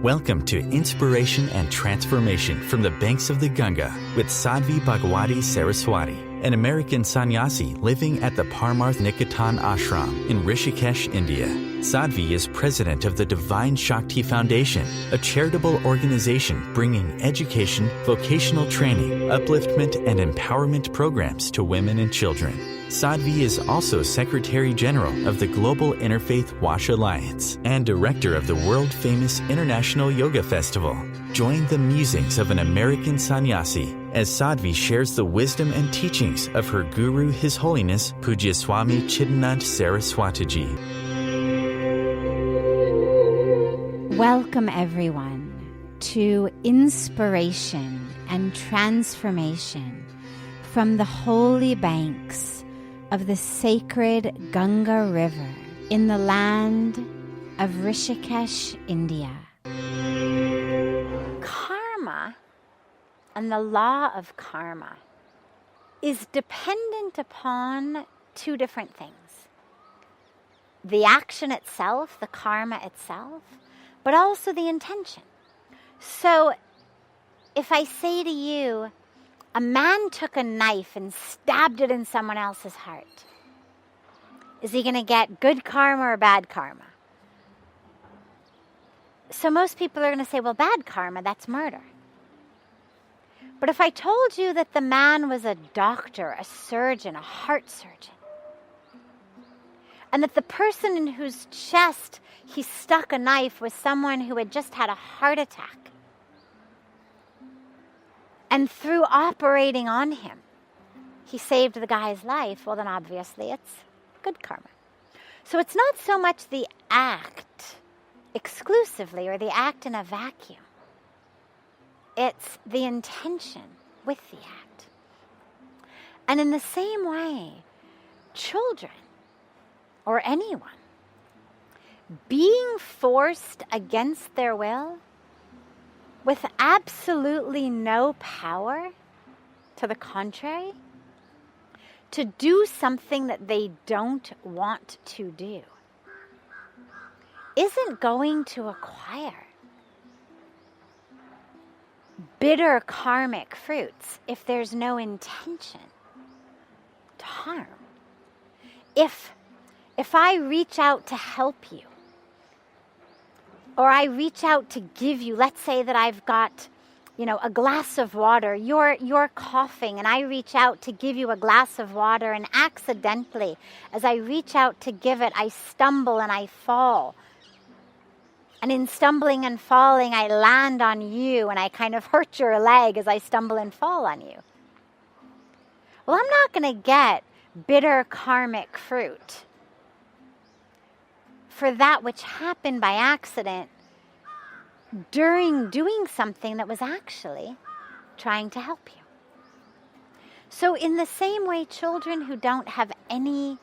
Welcome to Inspiration and Transformation from the Banks of the Ganga with Sadhvi Bhagawati Saraswati, an American sannyasi living at the Parmarth Niketan Ashram in Rishikesh, India. Sadhvi is president of the Divine Shakti Foundation, a charitable organization bringing education, vocational training, upliftment, and empowerment programs to women and children. Sadhvi is also Secretary General of the Global Interfaith Wash Alliance and Director of the world-famous International Yoga Festival. Join the musings of an American sannyasi as Sadhvi shares the wisdom and teachings of her guru, His Holiness Pujya Swami Chidanand Saraswatiji. Welcome, everyone, to Inspiration and Transformation from the holy banks of the sacred Ganga River in the land of Rishikesh, India. Karma and the law of karma is dependent upon two different things. The action itself, the karma itself, but also the intention. So if I say to you, a man took a knife and stabbed it in someone else's heart, is he going to get good karma or bad karma? So most people are going to say, well, bad karma, that's murder. But if I told you that the man was a doctor, a surgeon, a heart surgeon, and that the person in whose chest he stuck a knife was someone who had just had a heart attack, and through operating on him, he saved the guy's life, well, then obviously it's good karma. So it's not so much the act exclusively or the act in a vacuum. It's the intention with the act. And in the same way, children or anyone being forced against their will with absolutely no power, to the contrary, to do something that they don't want to do, isn't going to acquire bitter karmic fruits if there's no intention to harm. If I reach out to help you, or I reach out to give you, let's say that I've got, a glass of water, you're coughing, and I reach out to give you a glass of water, and accidentally, as I reach out to give it, I stumble and I fall. And in stumbling and falling, I land on you, and I kind of hurt your leg as I stumble and fall on you. Well, I'm not going to get bitter karmic fruit for that which happened by accident during doing something that was actually trying to help you. So in the same way, children who don't have any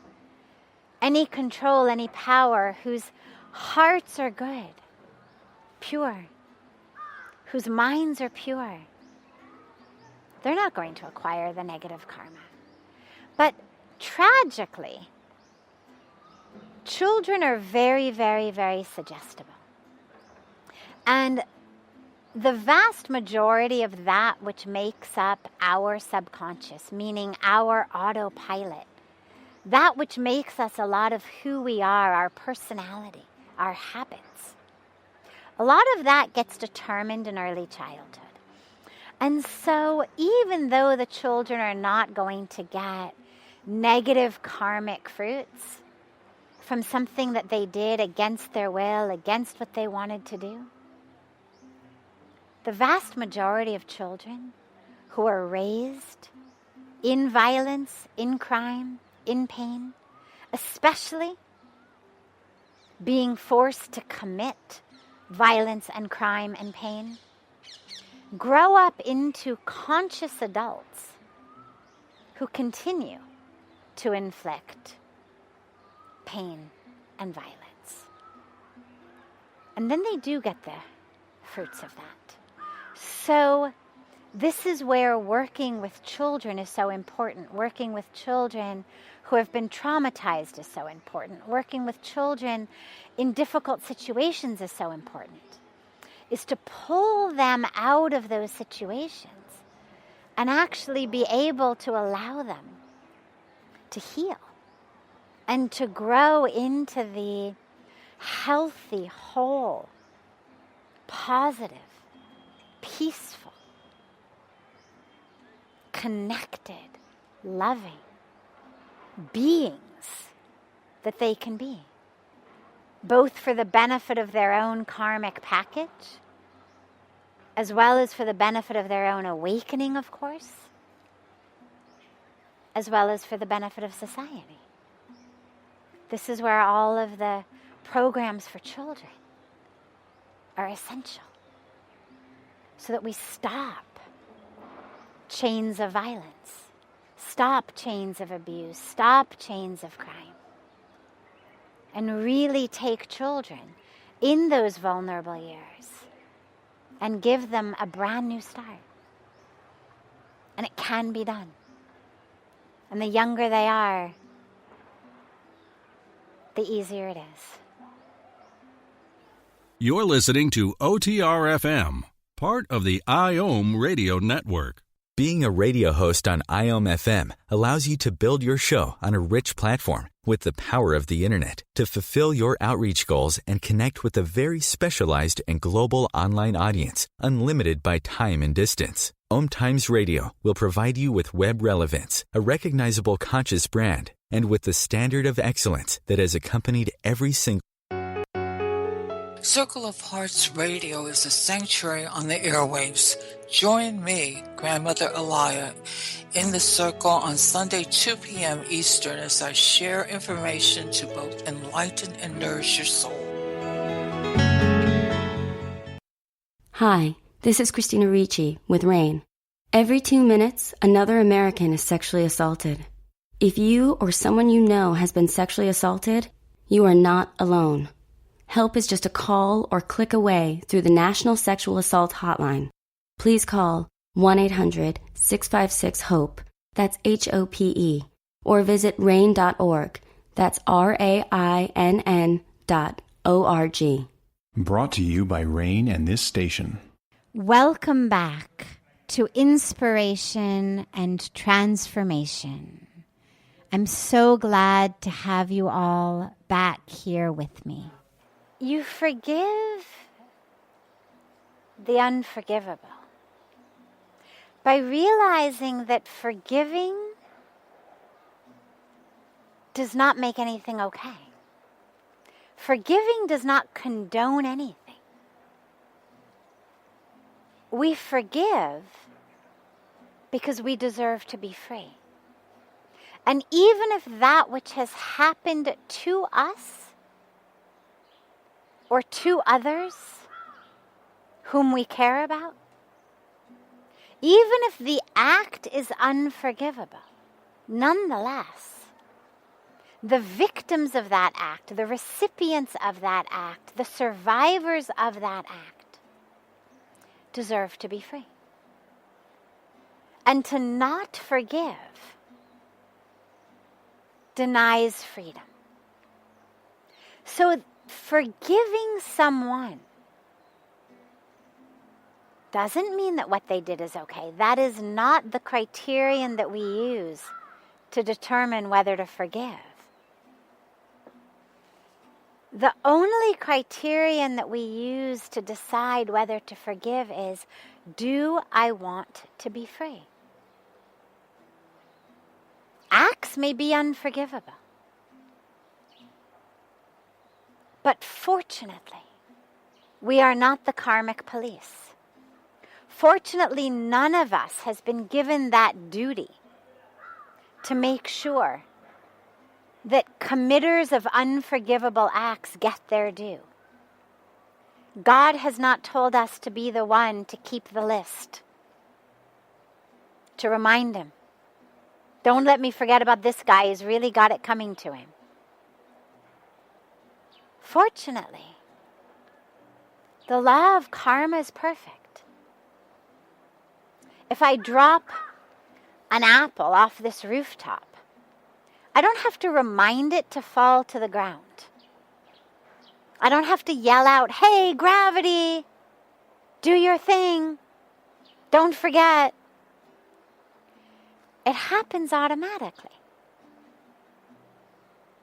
control, any power, whose hearts are good, pure, whose minds are pure, they're not going to acquire the negative karma. But tragically, children are very, very, very suggestible. And the vast majority of that which makes up our subconscious, meaning our autopilot, that which makes us a lot of who we are, our personality, our habits, a lot of that gets determined in early childhood. And so even though the children are not going to get negative karmic fruits from something that they did against their will, against what they wanted to do, the vast majority of children who are raised in violence, in crime, in pain, especially being forced to commit violence and crime and pain, grow up into conscious adults who continue to inflict pain and violence. And then they do get the fruits of that. So this is where working with children is so important. Working with children who have been traumatized is so important. Working with children in difficult situations is so important. is to pull them out of those situations and actually be able to allow them to heal and to grow into the healthy, whole, positive, peaceful, connected, loving beings that they can be, both for the benefit of their own karmic package, as well as for the benefit of their own awakening, of course, as well as for the benefit of society. This is where all of the programs for children are essential, so that we stop chains of violence, stop chains of abuse, stop chains of crime, and really take children in those vulnerable years and give them a brand new start. And it can be done. And the younger they are, the easier it is. You're listening to OTR-FM, part of the IOM radio network. Being a radio host on IOM FM allows you to build your show on a rich platform with the power of the internet to fulfill your outreach goals and connect with a very specialized and global online audience, unlimited by time and distance. OMTimes Radio will provide you with web relevance, a recognizable conscious brand, and with the standard of excellence that has accompanied every single Circle of Hearts Radio is a sanctuary on the airwaves. Join me, Grandmother Alaya, in the circle on Sunday 2 p.m. Eastern as I share information to both enlighten and nourish your soul. Hi, this is Christina Ricci with RAIN. Every 2 minutes, another American is sexually assaulted. If you or someone you know has been sexually assaulted, you are not alone. Help is just a call or click away through the National Sexual Assault Hotline. Please call 1-800-656-HOPE, that's HOPE, or visit RAIN.org, that's RAINN.org. Brought to you by RAIN and this station. Welcome back to Inspiration and Transformation. I'm so glad to have you all back here with me. You forgive the unforgivable by realizing that forgiving does not make anything okay. Forgiving does not condone anything. We forgive because we deserve to be free. And even if that which has happened to us or to others whom we care about, even if the act is unforgivable, nonetheless, the victims of that act, the recipients of that act, the survivors of that act deserve to be free. And to not forgive denies freedom. So forgiving someone doesn't mean that what they did is okay. That is not the criterion that we use to determine whether to forgive. The only criterion that we use to decide whether to forgive is, do I want to be free? Acts may be unforgivable. But fortunately, we are not the karmic police. Fortunately, none of us has been given that duty to make sure that committers of unforgivable acts get their due. God has not told us to be the one to keep the list, to remind him, don't let me forget about this guy who's really got it coming to him. Fortunately, the law of karma is perfect. If I drop an apple off this rooftop, I don't have to remind it to fall to the ground. I don't have to yell out, hey, gravity, Do your thing. Don't forget. It happens automatically.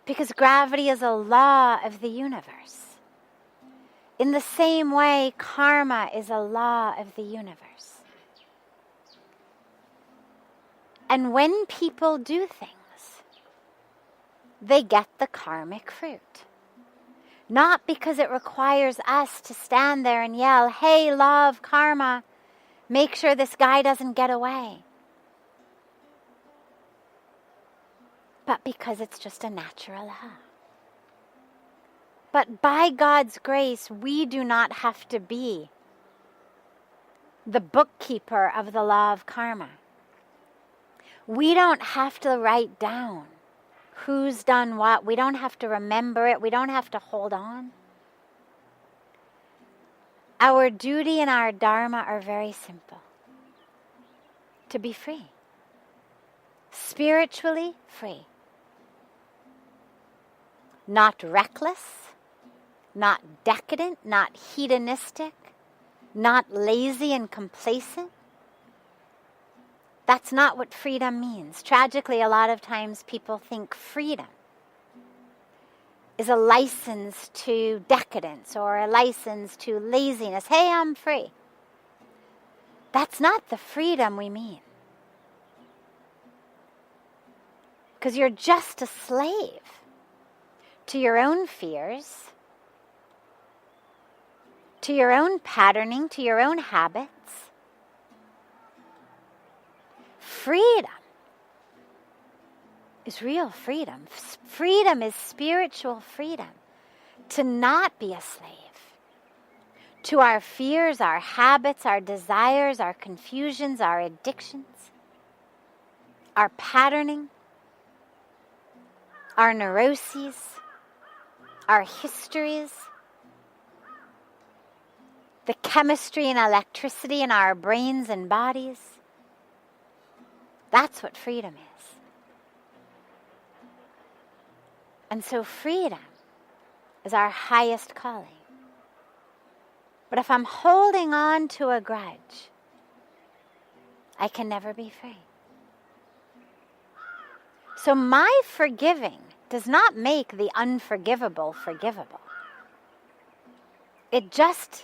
Because gravity is a law of the universe. In the same way, karma is a law of the universe. And when people do things, they get the karmic fruit. Not because it requires us to stand there and yell, hey, law of karma, make sure this guy doesn't get away. But because it's just a natural law. But by God's grace, we do not have to be the bookkeeper of the law of karma. We don't have to write down who's done what. We don't have to remember it. We don't have to hold on. Our duty and our dharma are very simple. To be free. Spiritually free. Not reckless, not decadent, not hedonistic, not lazy and complacent. That's not what freedom means. Tragically, a lot of times people think freedom is a license to decadence or a license to laziness. Hey, I'm free. That's not the freedom we mean. Because you're just a slave to your own fears, to your own patterning, to your own habits. Freedom is real freedom. Freedom is spiritual freedom. To not be a slave to our fears, our habits, our desires, our confusions, our addictions, our patterning, our neuroses, our histories, the chemistry and electricity in our brains and bodies. That's what freedom is. And so freedom is our highest calling. But if I'm holding on to a grudge, I can never be free. So my forgiving does not make the unforgivable forgivable. It just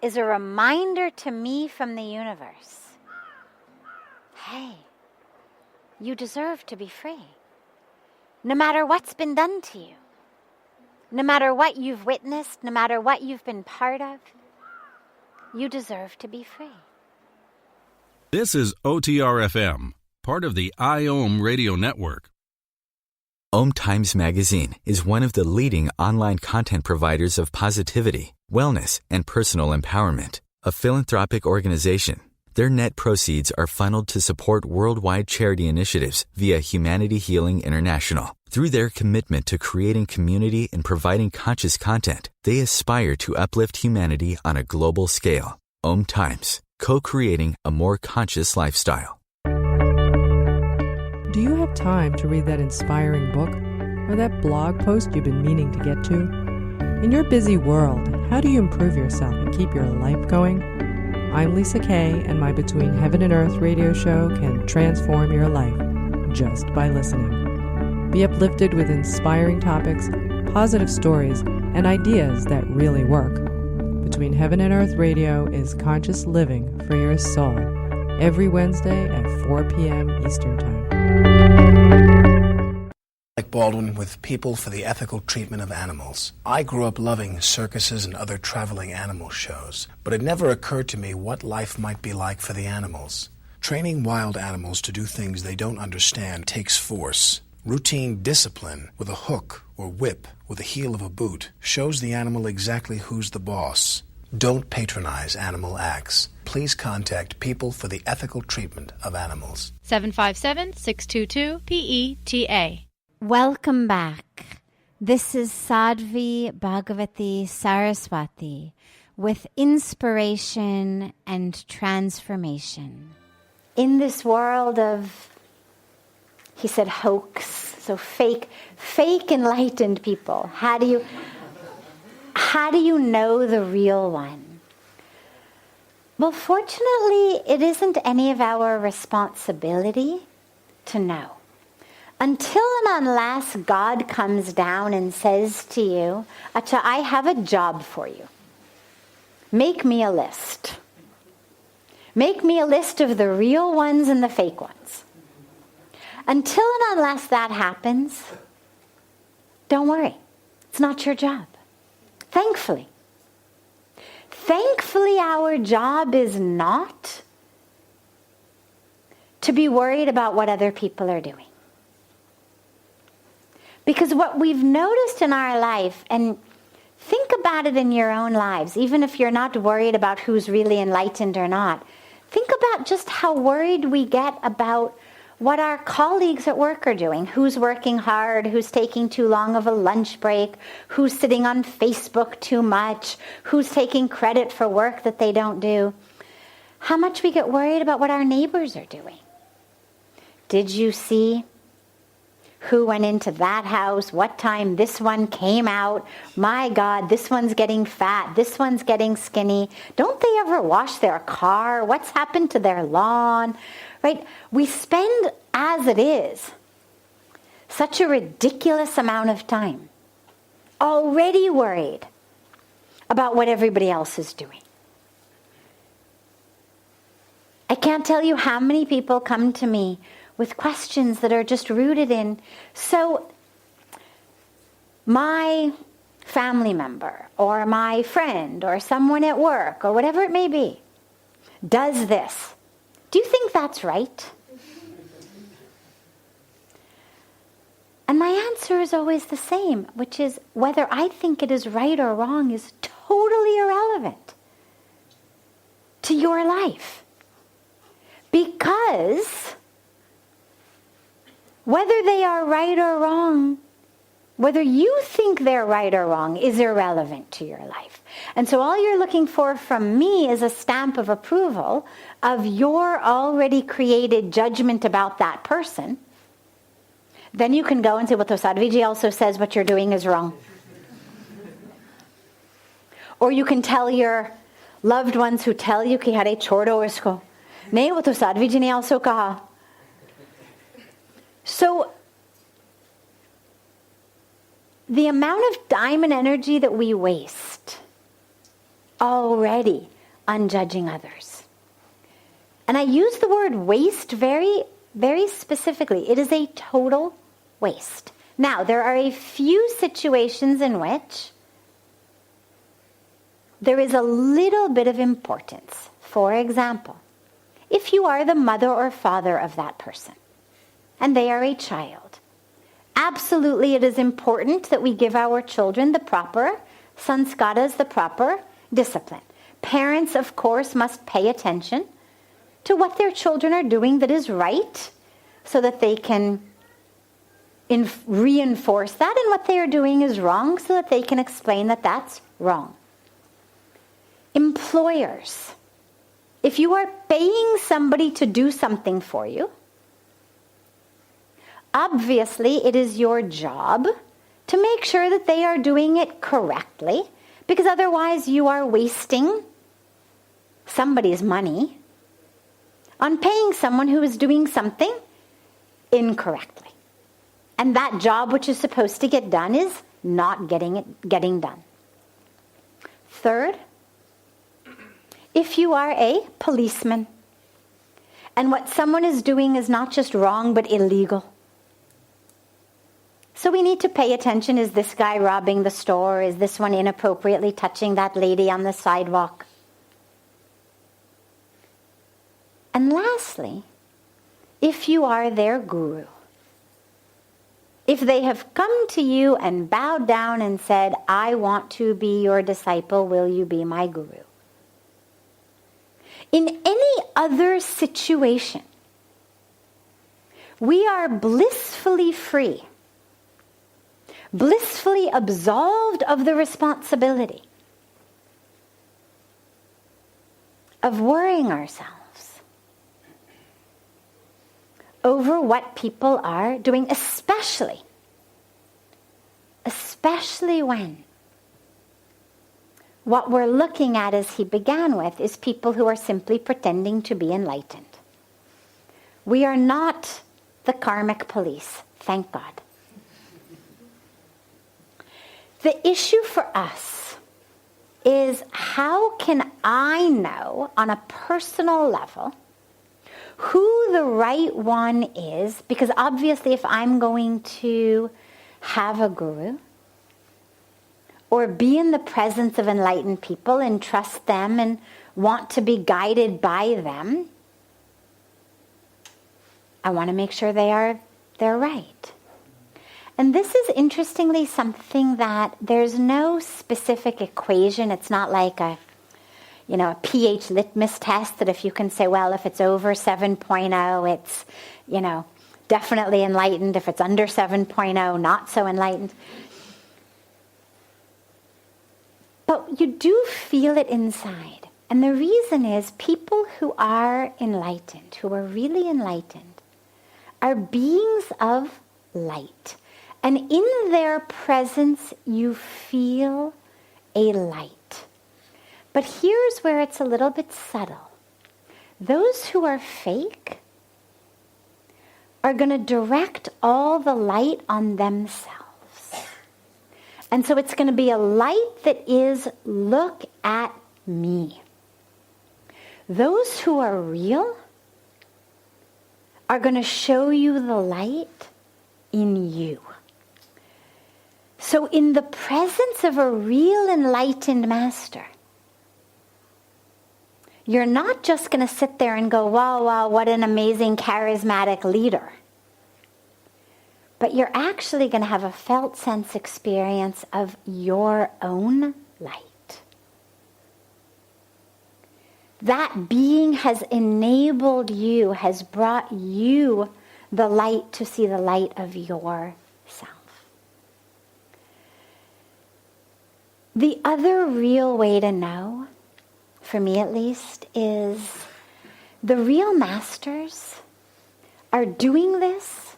is a reminder to me from the universe. Hey, you deserve to be free. No matter what's been done to you, no matter what you've witnessed, no matter what you've been part of, you deserve to be free. This is OTR-FM, part of the IOM radio network. OMTimes magazine is one of the leading online content providers of positivity, wellness, and personal empowerment. A philanthropic organization, their net proceeds are funneled to support worldwide charity initiatives via Humanity Healing International. Through their commitment to creating community and providing conscious content, they aspire to uplift humanity on a global scale. OMTimes, co-creating a more conscious lifestyle. Do you have time to read that inspiring book or that blog post you've been meaning to get to? In your busy world, how do you improve yourself and keep your life going? I'm Lisa Kay, and my Between Heaven and Earth radio show can transform your life just by listening. Be uplifted with inspiring topics, positive stories, and ideas that really work. Between Heaven and Earth radio is conscious living for your soul, every Wednesday at 4 p.m. Eastern Time. Like Baldwin with People for the Ethical Treatment of Animals. I grew up loving circuses and other traveling animal shows, but it never occurred to me what life might be like for the animals. Training wild animals to do things they don't understand takes force. Routine discipline with a hook or whip with the heel of a boot shows the animal exactly who's the boss. Don't patronize animal acts. Please contact People for the Ethical Treatment of Animals. 757-622-PETA. Welcome back. This is Sadhvi Bhagawati Saraswati with inspiration and transformation. In this world of, he said, hoax, so fake enlightened people, how do you know the real one? Well, fortunately, it isn't any of our responsibility to know. Until and unless God comes down and says to you, Acha, I have a job for you. Make me a list. Make me a list of the real ones and the fake ones. Until and unless that happens, don't worry. It's not your job. Thankfully. Thankfully, our job is not to be worried about what other people are doing. Because what we've noticed in our life, and think about it in your own lives, even if you're not worried about who's really enlightened or not, think about just how worried we get about what our colleagues at work are doing. Who's working hard, who's taking too long of a lunch break, who's sitting on Facebook too much, who's taking credit for work that they don't do. How much we get worried about what our neighbors are doing. Did you see who went into that house, what time this one came out? My God, this one's getting fat, this one's getting skinny. Don't they ever wash their car? What's happened to their lawn? Right? We spend, as it is, such a ridiculous amount of time already worried about what everybody else is doing. I can't tell you how many people come to me with questions that are just rooted in, so my family member or my friend or someone at work or whatever it may be does this. Do you think that's right? And my answer is always the same, which is whether I think it is right or wrong is totally irrelevant to your life. Because whether they are right or wrong, whether you think they're right or wrong is irrelevant to your life. And so all you're looking for from me is a stamp of approval of your already created judgment about that person. Then you can go and say, well, Sadhviji also says what you're doing is wrong. Or you can tell your loved ones who tell you कि अरे छोड़ो इसको, नहीं वो तो साध्वी ने also कहा. So the amount of time and energy that we waste already on judging others. And I use the word waste very, very specifically. It is a total waste. Now, there are a few situations in which there is a little bit of importance. For example, if you are the mother or father of that person, and they are a child, absolutely it is important that we give our children the proper sanskaras, the proper discipline. Parents, of course, must pay attention to what their children are doing that is right, so that they can reinforce that, and what they are doing is wrong, so that they can explain that that's wrong. Employers, if you are paying somebody to do something for you, obviously it is your job to make sure that they are doing it correctly, because otherwise you are wasting somebody's money on paying someone who is doing something incorrectly. And that job which is supposed to get done is not getting done. Third, if you are a policeman and what someone is doing is not just wrong but illegal, so we need to pay attention. Is this guy robbing the store? Is this one inappropriately touching that lady on the sidewalk? And lastly, if you are their guru, if they have come to you and bowed down and said, I want to be your disciple, will you be my guru? In any other situation, we are blissfully free, blissfully absolved of the responsibility of worrying ourselves over what people are doing, especially when what we're looking at, as he began with, is people who are simply pretending to be enlightened. We are not the karmic police, thank God. The issue for us is, how can I know on a personal level who the right one is? Because obviously if I'm going to have a guru or be in the presence of enlightened people and trust them and want to be guided by them, I want to make sure they're right. And this is interestingly something that there's no specific equation. It's not like a pH litmus test that if you can say, well, if it's over 7.0, it's, definitely enlightened. If it's under 7.0, not so enlightened. But you do feel it inside. And the reason is, people who are enlightened, who are really enlightened, are beings of light. And in their presence, you feel a light. But here's where it's a little bit subtle. Those who are fake are going to direct all the light on themselves. And so it's going to be a light that is, look at me. Those who are real are going to show you the light in you. So in the presence of a real enlightened master, you're not just going to sit there and go, wow, wow, what an amazing charismatic leader. But you're actually going to have a felt sense experience of your own light. That being has enabled you, has brought you the light to see the light of yourself. The other real way to know, for me at least, is the real masters are doing this.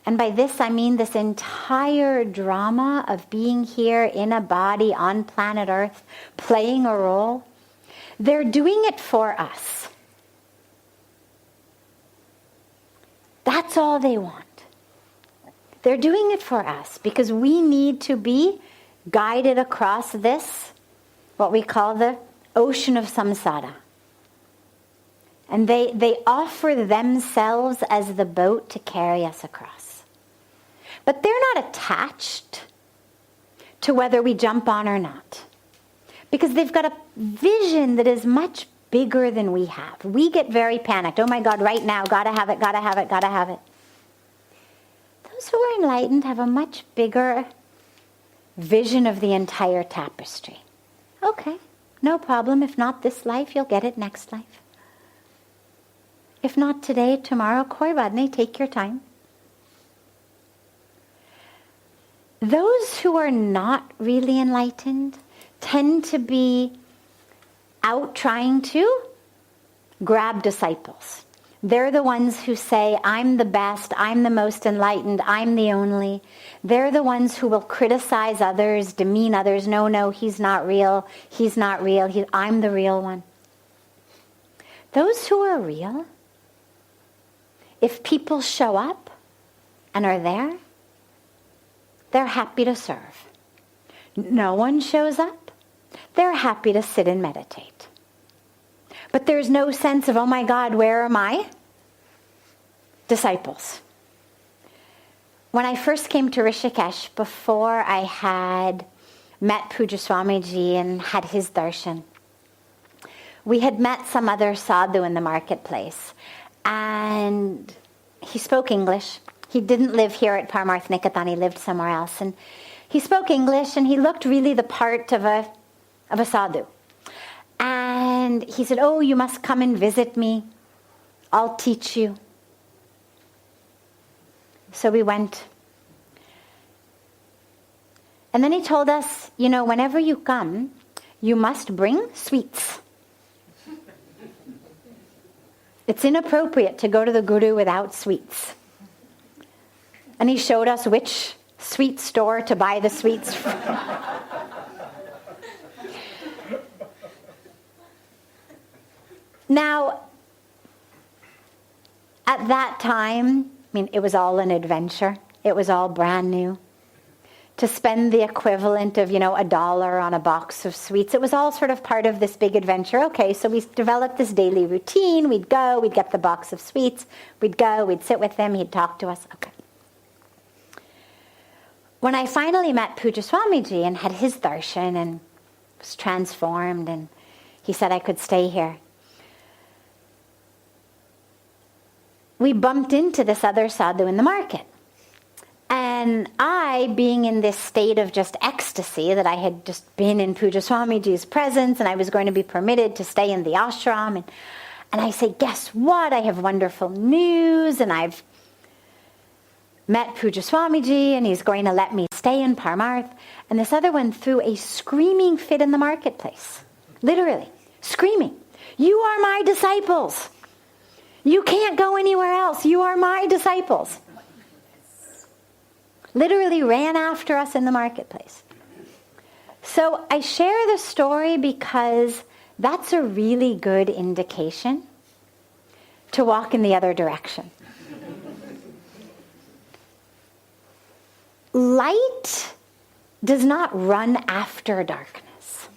And by this I mean this entire drama of being here in a body on planet Earth, playing a role. They're doing it for us. That's all they want. They're doing it for us because we need to be guided across this, what we call the ocean of samsara. And they offer themselves as the boat to carry us across. But they're not attached to whether we jump on or not. Because they've got a vision that is much bigger than we have. We get very panicked. Oh my God, right now, gotta have it, gotta have it, gotta have it. Those who are enlightened have a much bigger vision of the entire tapestry. Okay, no problem. If not this life, you'll get it next life. If not today, tomorrow, koi baat nahi, take your time. Those who are not really enlightened tend to be out trying to grab disciples. They're the ones who say, I'm the best, I'm the most enlightened, I'm the only. They're the ones who will criticize others, demean others. No, he's not real, I'm the real one. Those who are real, if people show up and are there, they're happy to serve. No one shows up, they're happy to sit and meditate. But there's no sense of, oh my God, where are my disciples? When I first came to Rishikesh, before I had met Pujya Swamiji and had his darshan, we had met some other sadhu in the marketplace. And he spoke English. He didn't live here at Parmarth Niketan, he lived somewhere else. And he spoke English and he looked really the part of a sadhu. And he said, oh, you must come and visit me. I'll teach you. So we went. And then he told us, whenever you come, you must bring sweets. It's inappropriate to go to the Guru without sweets. And he showed us which sweet store to buy the sweets from. Now, at that time, it was all an adventure. It was all brand new. To spend the equivalent of, $1 on a box of sweets, it was all sort of part of this big adventure. Okay, so we developed this daily routine. We'd go, we'd get the box of sweets. We'd go, we'd sit with him, he'd talk to us. Okay. When I finally met Puja Swamiji and had his darshan and was transformed, and he said I could stay here, we bumped into this other sadhu in the market. And I, being in this state of just ecstasy that I had just been in Puja Swamiji's presence and I was going to be permitted to stay in the ashram, and I say, guess what? I have wonderful news, and I've met Puja Swamiji and he's going to let me stay in Parmarth. And this other one threw a screaming fit in the marketplace. Literally, screaming. You are my disciples. You can't go anywhere else. You are my disciples. Literally ran after us in the marketplace. So I share the story because that's a really good indication to walk in the other direction. Light does not run after darkness.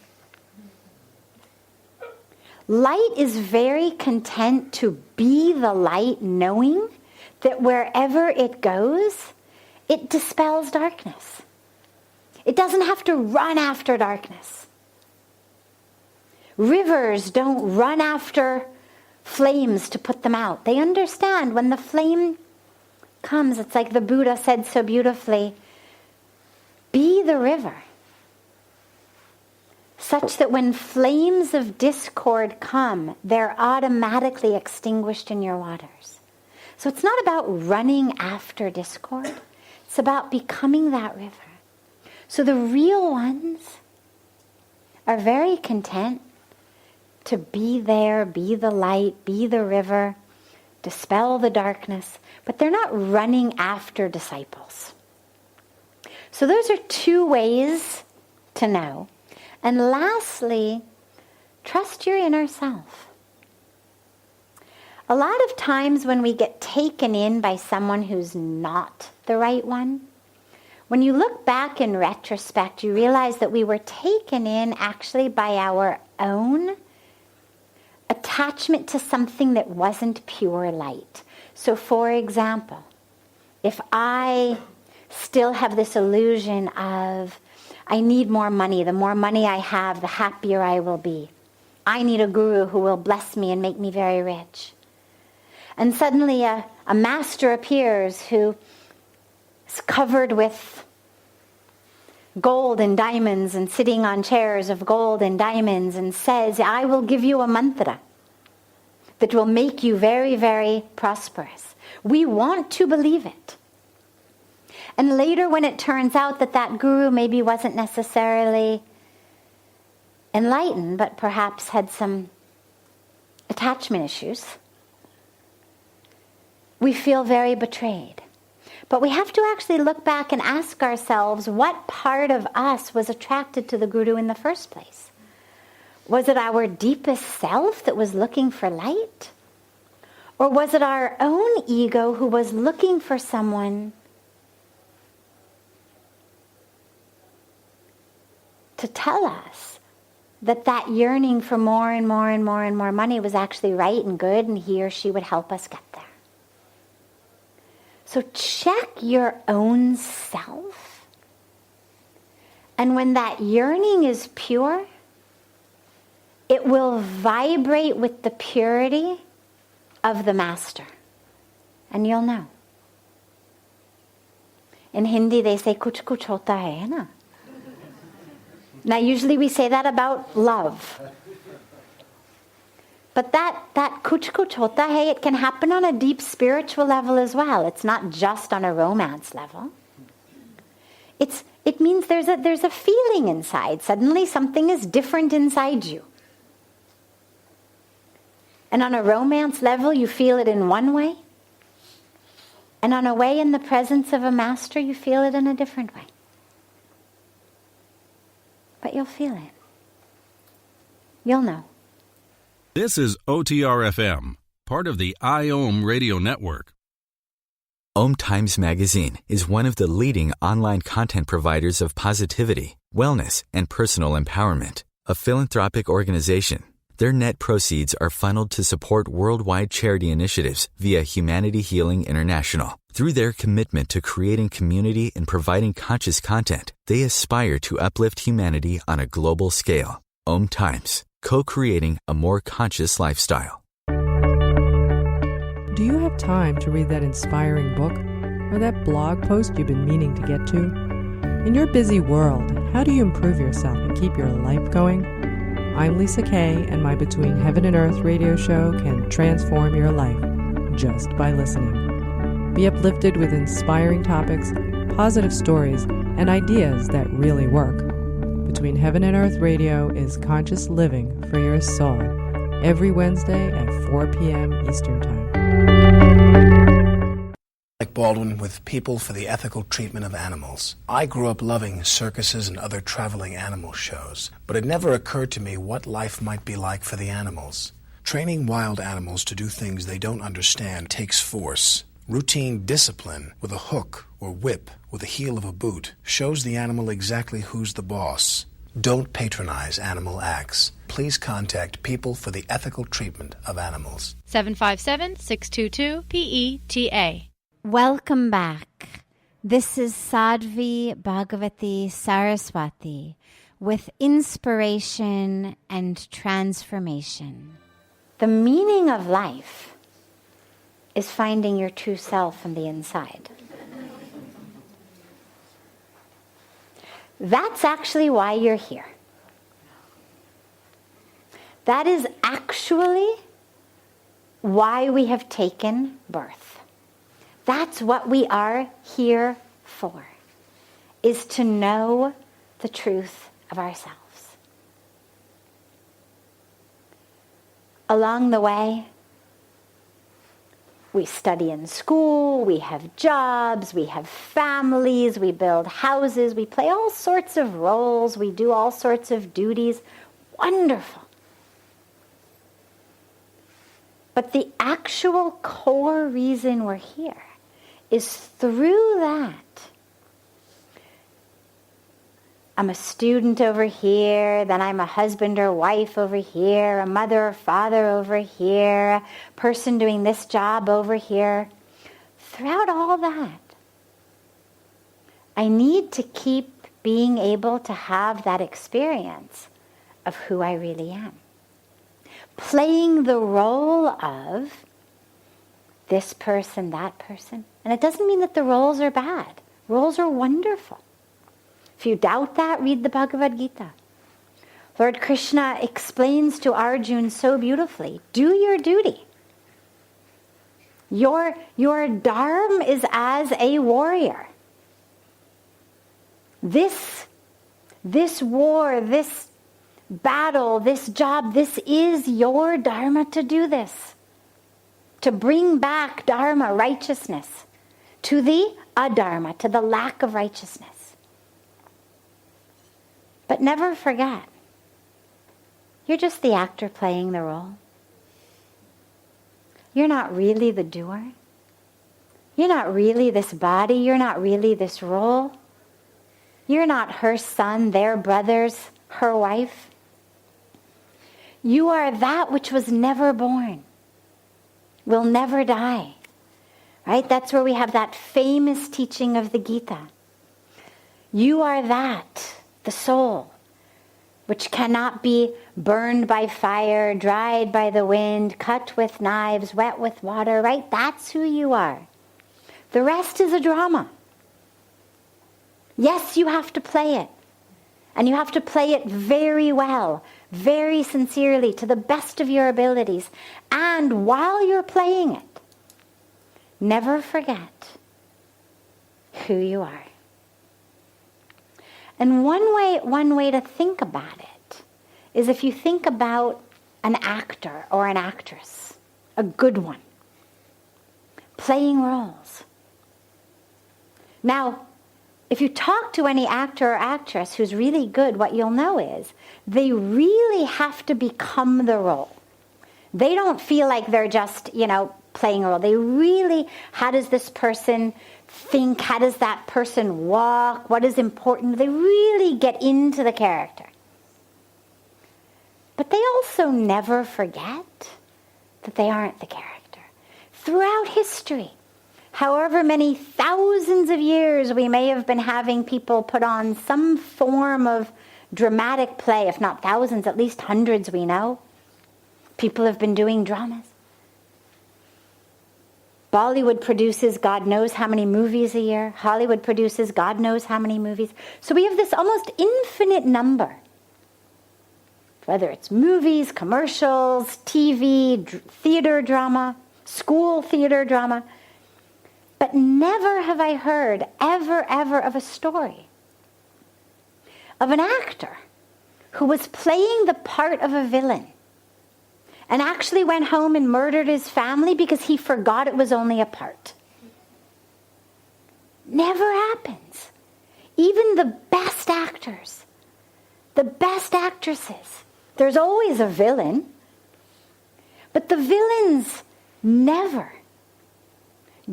Light is very content to be the light, knowing that wherever it goes, it dispels darkness. It doesn't have to run after darkness. Rivers don't run after flames to put them out. They understand when the flame comes, it's like the Buddha said so beautifully, be the river, such that when flames of discord come, they're automatically extinguished in your waters. So it's not about running after discord. It's about becoming that river. So the real ones are very content to be there, be the light, be the river, dispel the darkness, but they're not running after disciples. So those are two ways to know. And lastly, trust your inner self. A lot of times when we get taken in by someone who's not the right one, when you look back in retrospect, you realize that we were taken in actually by our own attachment to something that wasn't pure light. So for example, if I still have this illusion of, I need more money, the more money I have, the happier I will be. I need a guru who will bless me and make me very rich. And suddenly a master appears who is covered with gold and diamonds and sitting on chairs of gold and diamonds and says, I will give you a mantra that will make you very, very prosperous. We want to believe it. And later when it turns out that that guru maybe wasn't necessarily enlightened, but perhaps had some attachment issues, we feel very betrayed. But we have to actually look back and ask ourselves, what part of us was attracted to the guru in the first place? Was it our deepest self that was looking for light? Or was it our own ego who was looking for someone to tell us that that yearning for more and more and more and more money was actually right and good, and he or she would help us get there? So check your own self. And when that yearning is pure, it will vibrate with the purity of the master. And you'll know. In Hindi they say, kuch kuch hota hai na? Now usually we say that about love. But that kuch kuch hota hai, it can happen on a deep spiritual level as well. It's not just on a romance level. It means there's a feeling inside. Suddenly something is different inside you. And on a romance level, you feel it in one way. And on a way in the presence of a master, you feel it in a different way. But you'll feel it. You'll know. This is OTR-FM, part of the IOM radio network. OMTimes magazine is one of the leading online content providers of positivity, wellness, and personal empowerment. A philanthropic organization, their net proceeds are funneled to support worldwide charity initiatives via Humanity Healing International. Through their commitment to creating community and providing conscious content, they aspire to uplift humanity on a global scale. OMTimes, co-creating a more conscious lifestyle. Do you have time to read that inspiring book or that blog post you've been meaning to get to? In your busy world, how do you improve yourself and keep your life going? I'm Lisa Kay, and my Between Heaven and Earth radio show can transform your life just by listening. Be uplifted with inspiring topics, positive stories, and ideas that really work. Between Heaven and Earth radio is conscious living for your soul, every Wednesday at 4 p.m. Eastern Time. Like Baldwin with People for the Ethical Treatment of Animals. I grew up loving circuses and other traveling animal shows, but it never occurred to me what life might be like for the animals. Training wild animals to do things they don't understand takes force. Routine discipline with a hook or whip with the heel of a boot shows the animal exactly who's the boss. Don't patronize animal acts. Please contact People for the Ethical Treatment of Animals. 757-622-PETA. Welcome back. This is Sadhvi Bhagawati Saraswati with inspiration and transformation. The meaning of life is finding your true self from the inside. That's actually why you're here. That is actually why we have taken birth. That's what we are here for, is to know the truth of ourselves. Along the way, we study in school, we have jobs, we have families, we build houses, we play all sorts of roles, we do all sorts of duties. Wonderful. But the actual core reason we're here is through that. I'm a student over here, then I'm a husband or wife over here, a mother or father over here, a person doing this job over here. Throughout all that, I need to keep being able to have that experience of who I really am. Playing the role of this person, that person. And it doesn't mean that the roles are bad. Roles are wonderful. If you doubt that, read the Bhagavad Gita. Lord Krishna explains to Arjuna so beautifully, do your duty. Your dharma is as a warrior. This war, this battle, this job, this is your dharma to do this. To bring back dharma, righteousness, to the adharma, to the lack of righteousness. But never forget, you're just the actor playing the role. You're not really the doer. You're not really this body. You're not really this role. You're not her son, their brothers, her wife. You are that which was never born, will never die. Right? That's where we have that famous teaching of the Gita. You are that, the soul, which cannot be burned by fire, dried by the wind, cut with knives, wet with water, right? That's who you are. The rest is a drama. Yes, you have to play it. And you have to play it very well, very sincerely, to the best of your abilities. And while you're playing it, never forget who you are. And one way to think about it is if you think about an actor or an actress, a good one, playing roles. Now, if you talk to any actor or actress who's really good, what you'll know is they really have to become the role. They don't feel like they're just, playing a role. They really, how does this person think? How does that person walk? What is important? They really get into the character. But they also never forget that they aren't the character. Throughout history, however many thousands of years we may have been having people put on some form of dramatic play, if not thousands, at least hundreds we know. People have been doing dramas. Bollywood produces God knows how many movies a year. Hollywood produces God knows how many movies. So we have this almost infinite number. Whether it's movies, commercials, TV, theater drama, school theater drama. But never have I heard, ever of a story of an actor who was playing the part of a villain and actually went home and murdered his family because he forgot it was only a part. Never happens. Even the best actors, the best actresses, there's always a villain, but the villains never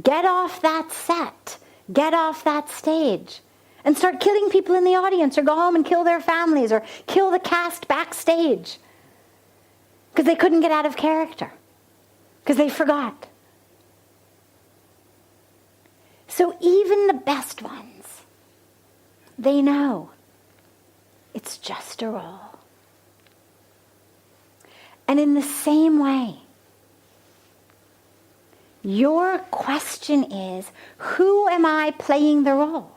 get off that set, get off that stage, and start killing people in the audience, or go home and kill their families, or kill the cast backstage. Because they couldn't get out of character. Because they forgot. So even the best ones, they know it's just a role. And in the same way, your question is, who am I playing the role?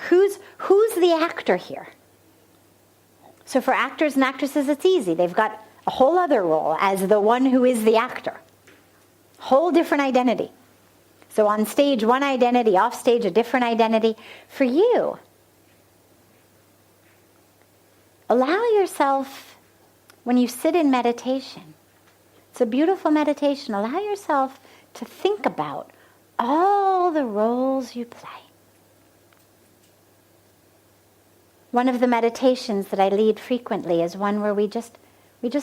Who's the actor here? So for actors and actresses, it's easy. They've got a whole other role as the one who is the actor. Whole different identity. So on stage, one identity. Off stage, a different identity. For you, allow yourself, when you sit in meditation, it's a beautiful meditation, allow yourself to think about all the roles you play. One of the meditations that I lead frequently is one where we just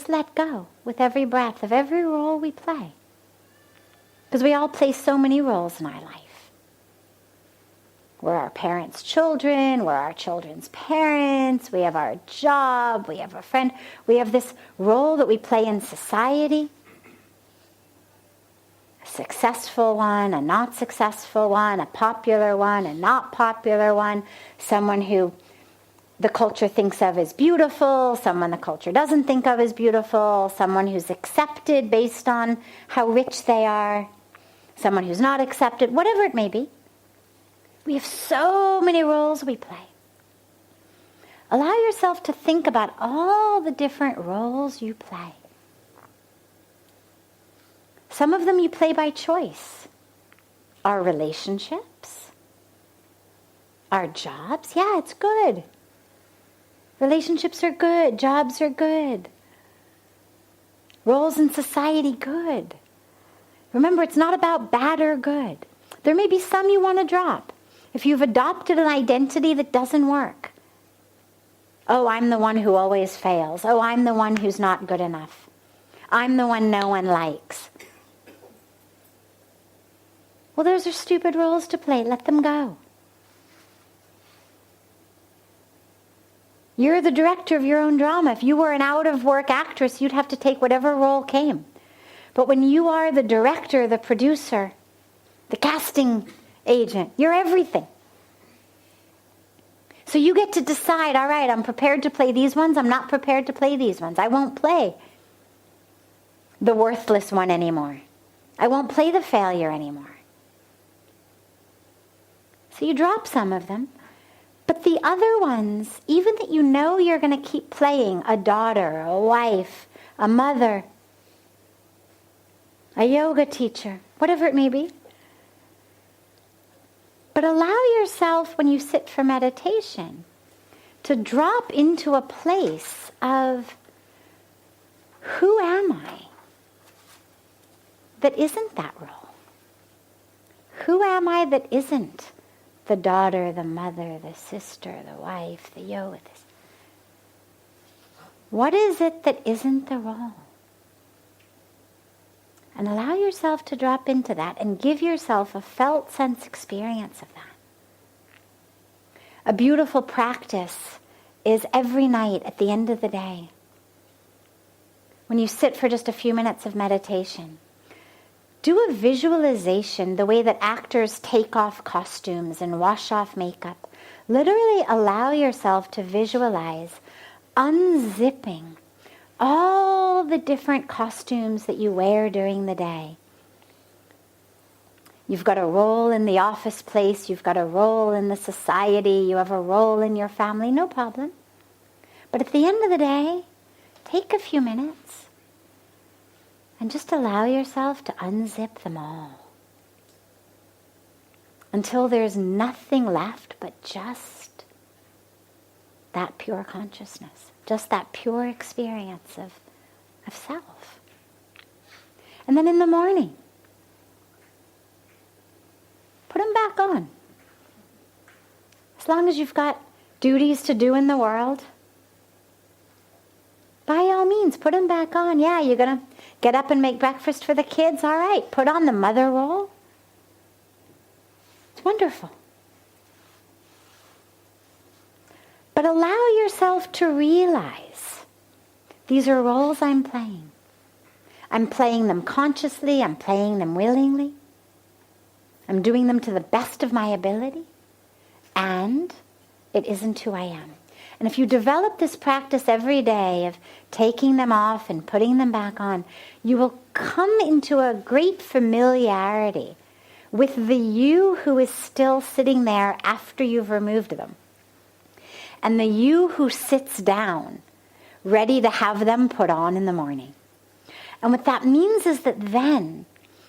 let go with every breath of every role we play. Because we all play so many roles in our life. We're our parents' children, we're our children's parents, we have our job, we have a friend, we have this role that we play in society. A successful one, a not successful one, a popular one, a not popular one, someone who the culture thinks of as beautiful, someone the culture doesn't think of as beautiful, someone who's accepted based on how rich they are, someone who's not accepted, whatever it may be. We have so many roles we play. Allow yourself to think about all the different roles you play. Some of them you play by choice. Our relationships, our jobs, yeah, it's good. Relationships are good. Jobs are good. Roles in society, good. Remember, it's not about bad or good. There may be some you want to drop. If you've adopted an identity that doesn't work. Oh, I'm the one who always fails. Oh, I'm the one who's not good enough. I'm the one no one likes. Well, those are stupid roles to play. Let them go. You're the director of your own drama. If you were an out-of-work actress, you'd have to take whatever role came. But when you are the director, the producer, the casting agent, you're everything. So you get to decide, all right, I'm prepared to play these ones, I'm not prepared to play these ones. I won't play the worthless one anymore. I won't play the failure anymore. So you drop some of them. But the other ones, even that you know you're going to keep playing, a daughter, a wife, a mother, a yoga teacher, whatever it may be. But allow yourself, when you sit for meditation, to drop into a place of, who am I that isn't that role? Who am I that isn't the daughter, the mother, the sister, the wife, the yoga? What is it that isn't the role? And allow yourself to drop into that and give yourself a felt sense experience of that. A beautiful practice is every night at the end of the day, when you sit for just a few minutes of meditation, do a visualization the way that actors take off costumes and wash off makeup. Literally allow yourself to visualize unzipping all the different costumes that you wear during the day. You've got a role in the office place, you've got a role in the society, you have a role in your family, no problem. But at the end of the day, take a few minutes and just allow yourself to unzip them all until there's nothing left but just that pure consciousness, just that pure experience of self. And then in the morning, put them back on. As long as you've got duties to do in the world, by all means, put them back on. Yeah, you're going to get up and make breakfast for the kids? All right, put on the mother role. It's wonderful. But allow yourself to realize these are roles I'm playing. I'm playing them consciously. I'm playing them willingly. I'm doing them to the best of my ability. And it isn't who I am. And if you develop this practice every day of taking them off and putting them back on, you will come into a great familiarity with the you who is still sitting there after you've removed them. And the you who sits down, ready to have them put on in the morning. And what that means is that then,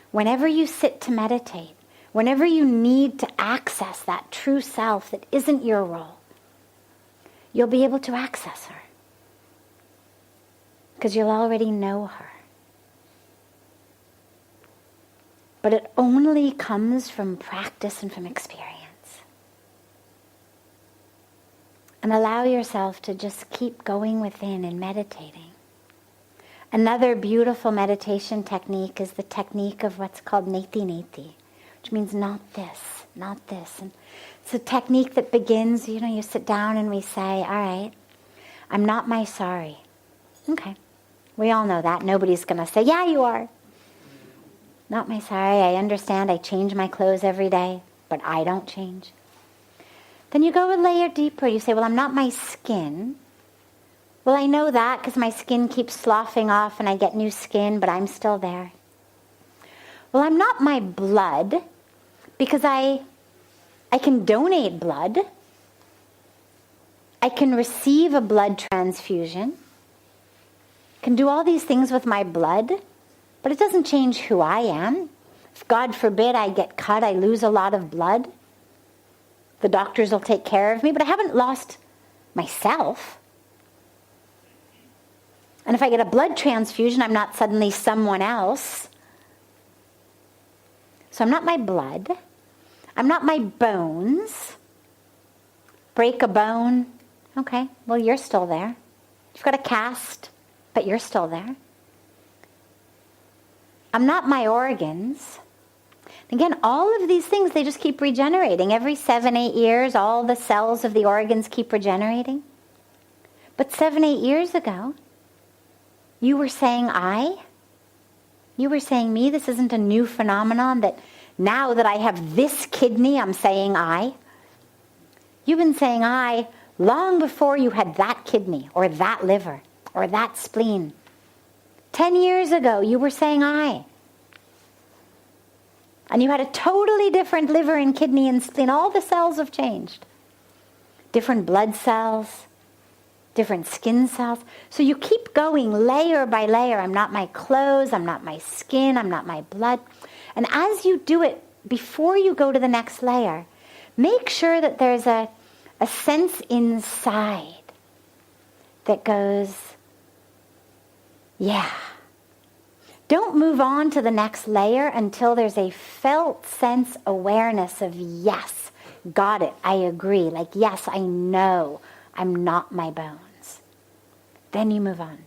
whenever you sit to meditate, whenever you need to access that true self that isn't your role, you'll be able to access her. Because you'll already know her. But it only comes from practice and from experience. And allow yourself to just keep going within and meditating. Another beautiful meditation technique is the technique of what's called neti neti, which means not this, not this. And it's a technique that begins, you sit down and we say, all right, I'm not my sorry. Okay. We all know that. Nobody's going to say, yeah, you are. Not my sorry. I understand. I change my clothes every day, but I don't change. Then you go a layer deeper. You say, well, I'm not my skin. Well, I know that because my skin keeps sloughing off and I get new skin, but I'm still there. Well, I'm not my blood because I can donate blood. I can receive a blood transfusion. I can do all these things with my blood, but it doesn't change who I am. If God forbid I get cut, I lose a lot of blood. The doctors will take care of me, but I haven't lost myself. And if I get a blood transfusion, I'm not suddenly someone else. So I'm not my blood. I'm not my bones. Break a bone. Okay, well, you're still there. You've got a cast, but you're still there. I'm not my organs. Again, all of these things, they just keep regenerating. Every 7-8 years, all the cells of the organs keep regenerating. But 7-8 years ago, you were saying I. You were saying me. This isn't a new phenomenon that now that I have this kidney, I'm saying I. You've been saying I long before you had that kidney or that liver or that spleen. 10 years ago, you were saying I. And you had a totally different liver and kidney and spleen. All the cells have changed. Different blood cells, different skin cells. So you keep going layer by layer. I'm not my clothes, I'm not my skin, I'm not my blood. And as you do it, before you go to the next layer, make sure that there's a sense inside that goes, yeah. Don't move on to the next layer until there's a felt sense awareness of, yes, got it, I agree. Like, yes, I know I'm not my bones. Then you move on.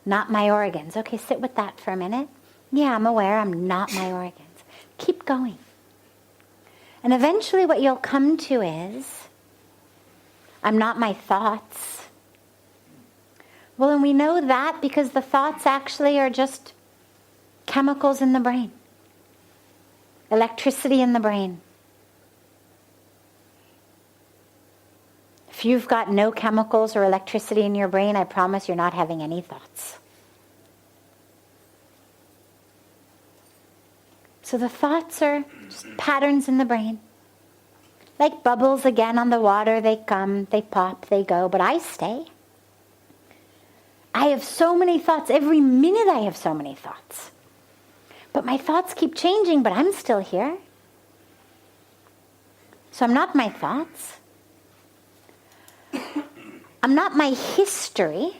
Not my organs. Okay, sit with that for a minute. Yeah, I'm aware I'm not my organs. Keep going. And eventually what you'll come to is, I'm not my thoughts. Well, and we know that because the thoughts actually are just chemicals in the brain. Electricity in the brain. If you've got no chemicals or electricity in your brain, I promise you're not having any thoughts. So the thoughts are just patterns in the brain. Like bubbles again on the water, they come, they pop, they go, but I stay. I have so many thoughts. Every minute I have so many thoughts. But my thoughts keep changing, but I'm still here. So I'm not my thoughts. I'm not my history.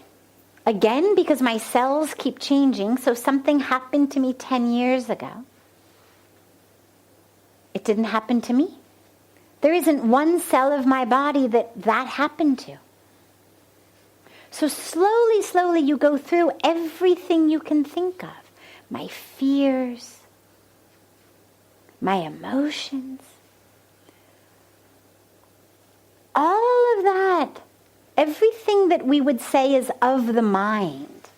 Again, because my cells keep changing, so something happened to me 10 years ago. It didn't happen to me. There isn't one cell of my body that happened to. So slowly, slowly you go through everything you can think of. My fears, my emotions, all of that. Everything that we would say is of the mind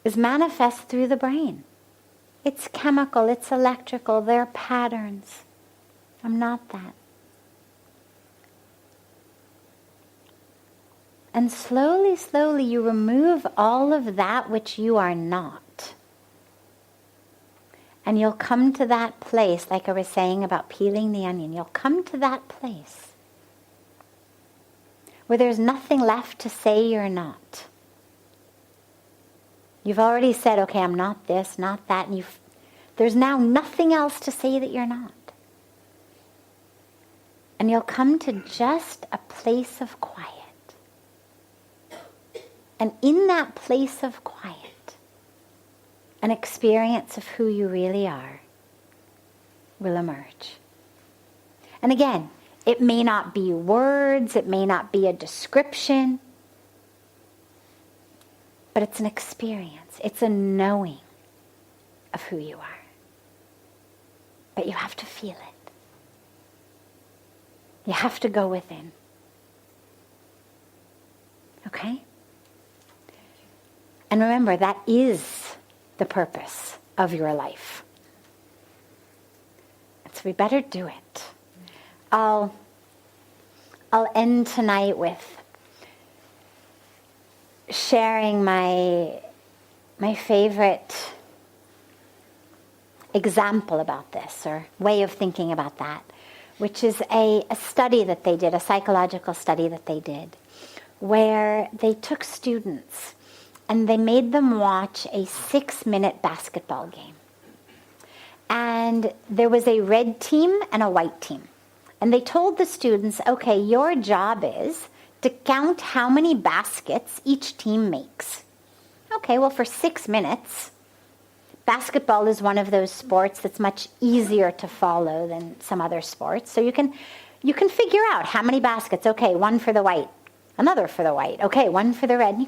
is manifest through the brain. It's chemical, it's electrical, they're patterns. I'm not that. And slowly, slowly you remove all of that which you are not. And you'll come to that place, like I was saying about peeling the onion, you'll come to that place where there's nothing left to say you're not. You've already said, okay, I'm not this, not that, and there's now nothing else to say that you're not. And you'll come to just a place of quiet. And in that place of quiet, an experience of who you really are will emerge. And again, it may not be words, it may not be a description, but it's an experience. It's a knowing of who you are. But you have to feel it. You have to go within. Okay? And remember, that is the purpose of your life. So we better do it. I'll end tonight with sharing my favorite example about this, or way of thinking about that, which is a study that they did, a psychological study that they did, where they took students and they made them watch a 6-minute basketball game. And there was a red team and a white team. And they told the students, okay, your job is to count how many baskets each team makes. Okay, well, for 6 minutes, basketball is one of those sports that's much easier to follow than some other sports. So you can figure out how many baskets. Okay, one for the white, another for the white. Okay, one for the red.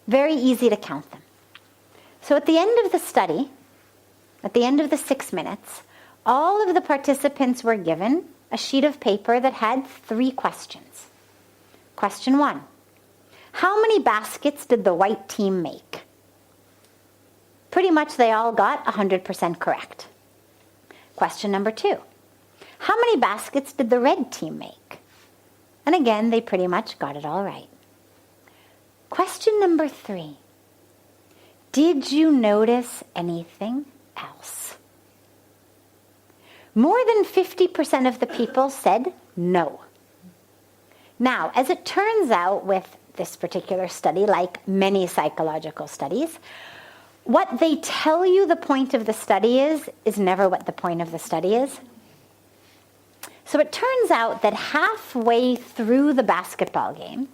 Very easy to count them. So at the end of the study, at the end of the 6 minutes, all of the participants were given a sheet of paper that had 3 questions. Question 1, how many baskets did the white team make? Pretty much they all got 100% correct. Question number 2, how many baskets did the red team make? And again, they pretty much got it all right. Question number 3, did you notice anything else? More than 50% of the people said no. Now, as it turns out with this particular study, like many psychological studies, what they tell you the point of the study is never what the point of the study is. So it turns out that halfway through the basketball game,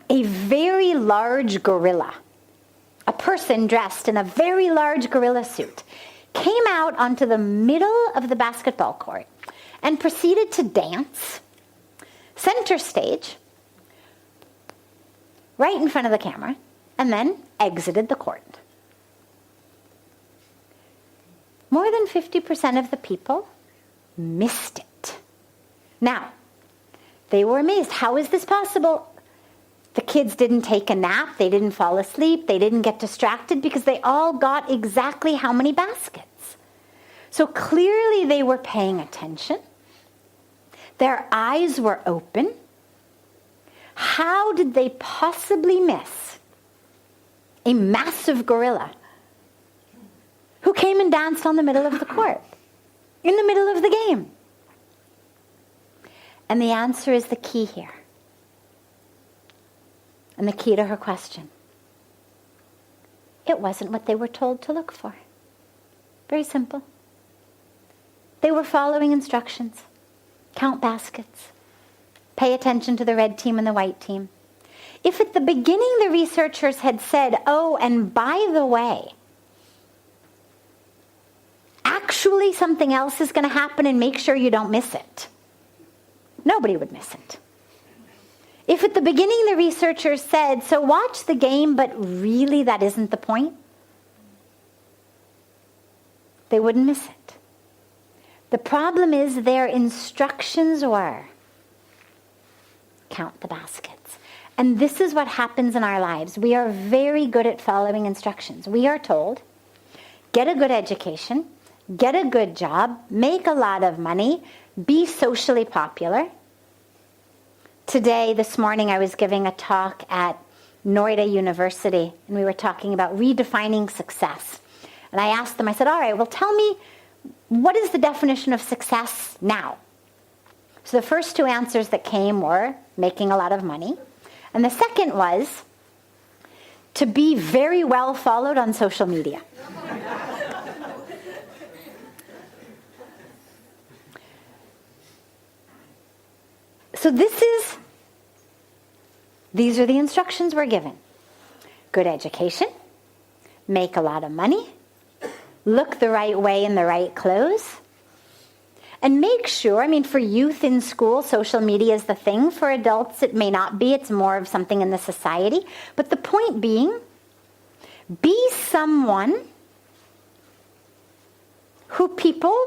a very large gorilla, a person dressed in a very large gorilla suit, came out onto the middle of the basketball court and proceeded to dance center stage right in front of the camera and then exited the court. More than 50% of the people missed it. Now, they were amazed. How is this possible? The kids didn't take a nap, they didn't fall asleep, they didn't get distracted because they all got exactly how many baskets. So clearly they were paying attention. Their eyes were open. How did they possibly miss a massive gorilla who came and danced on the middle of the court, in the middle of the game? And the answer is the key here. And the key to her question. It wasn't what they were told to look for. Very simple. They were following instructions. Count baskets. Pay attention to the red team and the white team. If at the beginning the researchers had said, oh, and by the way, actually something else is going to happen and make sure you don't miss it, nobody would miss it. If at the beginning the researchers said, so watch the game, but really that isn't the point, they wouldn't miss it. The problem is their instructions were, count the baskets. And this is what happens in our lives. We are very good at following instructions. We are told, get a good education, get a good job, make a lot of money, be socially popular. Today, this morning, I was giving a talk at Noida University, and we were talking about redefining success. And I asked them, I said, all right, well, tell me, what is the definition of success now? So the first two answers that came were making a lot of money. And the second was to be very well followed on social media. So these are the instructions we're given. Good education, make a lot of money, look the right way in the right clothes, and make sure, for youth in school, social media is the thing. For adults, it may not be. It's more of something in the society. But the point being, be someone who people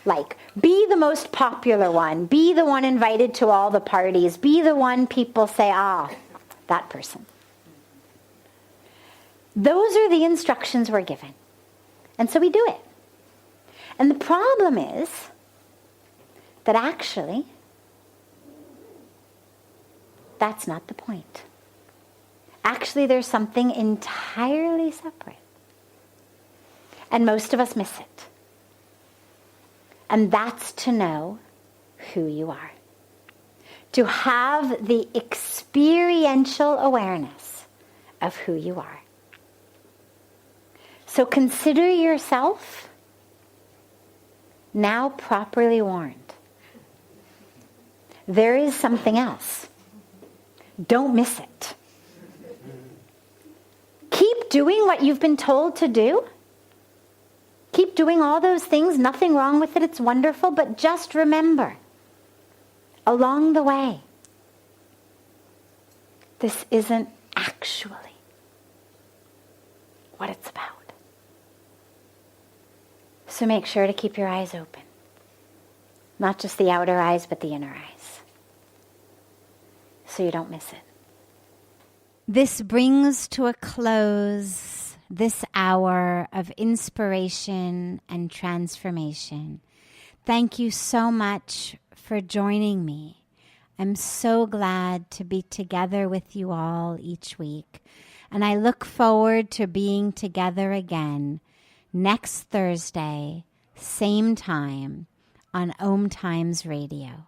like. Be the most popular one. Be the one invited to all the parties. Be the one people say, that person. Those are the instructions we're given. And so we do it. And the problem is that actually, that's not the point. Actually, there's something entirely separate. And most of us miss it. And that's to know who you are. To have the experiential awareness of who you are. So consider yourself now properly warned. There is something else. Don't miss it. Keep doing what you've been told to do. Keep doing all those things. Nothing wrong with it. It's wonderful. But just remember, along the way, this isn't actually what it's about. So make sure to keep your eyes open. Not just the outer eyes, but the inner eyes. So you don't miss it. This brings to a close this hour of inspiration and transformation. Thank you so much for joining me. I'm so glad to be together with you all each week. And I look forward to being together again next Thursday, same time, on OMTimes Radio.